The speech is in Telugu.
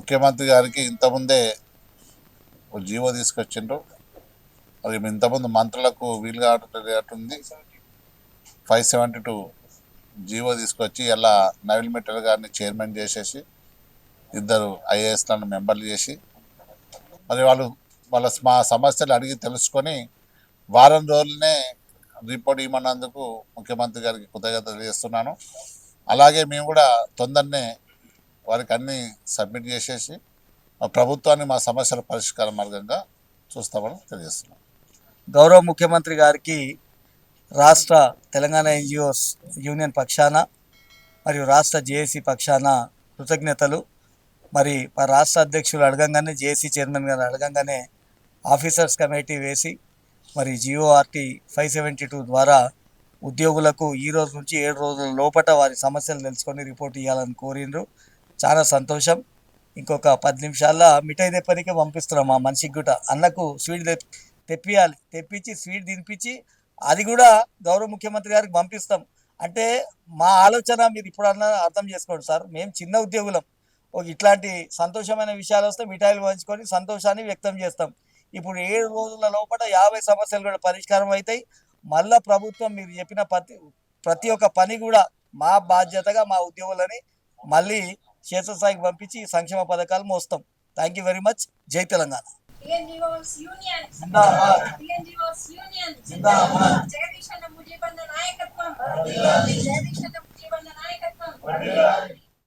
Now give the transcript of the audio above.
ముఖ్యమంత్రి గారికి ఇంతకుముందే ఒక జీవో తీసుకొచ్చిండ్రు. అది ఇంతకుముందు మంత్రులకు వీలు కావట్టుంది. 572 జీవో తీసుకొచ్చి ఇలా నవీల్ మిట్టల్ గారిని చైర్మన్ చేసేసి 2 ఐఏఎస్లను మెంబర్లు చేసి మరి వాళ్ళ మా సమస్యలు అడిగి తెలుసుకొని వారం రోజులనే రిపోర్ట్ ఇవ్వమన్నందుకు ముఖ్యమంత్రి గారికి కృతజ్ఞతలు చేస్తున్నాను. అలాగే మేము కూడా తొందరనే వారికి అన్నీ సబ్మిట్ చేసేసి ప్రభుత్వాన్ని మా సమస్యల పరిష్కార మార్గంగా చూస్తామని తెలియజేస్తున్నాం. గౌరవ ముఖ్యమంత్రి గారికి రాష్ట్ర తెలంగాణ ఎన్జిఓస్ యూనియన్ పక్షాన మరియు రాష్ట్ర జేఏసీ పక్షాన కృతజ్ఞతలు. మరి రాష్ట్ర అధ్యక్షులు అడగంగానే, జేఏసీ చైర్మన్ గారు అడగంగానే ఆఫీసర్స్ కమిటీ వేసి మరి GORT 572 ద్వారా ఉద్యోగులకు ఈ రోజు నుంచి 7 రోజుల లోపల వారి సమస్యలు తెలుసుకొని రిపోర్ట్ ఇవ్వాలని కోరిండ్రు. చాలా సంతోషం. ఇంకొక 10 నిమిషాల్లో మిఠాయి తెప్పనికే పంపిస్తున్నాం. మా మనిషికి గుట అన్నకు స్వీట్ తెప్పియాలి, తెప్పించి స్వీట్ తినిపించి అది కూడా గౌరవ ముఖ్యమంత్రి గారికి పంపిస్తాం. అంటే మా ఆలోచన మీరు ఇప్పుడు అర్థం చేసుకోండి సార్. మేము చిన్న ఉద్యోగులం, ఇట్లాంటి సంతోషమైన విషయాలు వస్తే మిఠాయిలు పంచుకొని సంతోషాన్ని వ్యక్తం చేస్తాం. ఇప్పుడు 7 రోజుల లోపల 50 సమస్యలు కూడా పరిష్కారం అవుతాయి. మళ్ళా ప్రభుత్వం మీరు చెప్పిన ప్రతి ఒక్క పని కూడా మా బాధ్యతగా మా ఉద్యోగులని మళ్ళీ క్షేత్రస్థాయికి పంపించి సంక్షేమ పథకాలు మోస్తాం. Thank you very much. జై తెలంగాణ. జగదీష్ అన్న ముజీబన్న నాయకత్వం.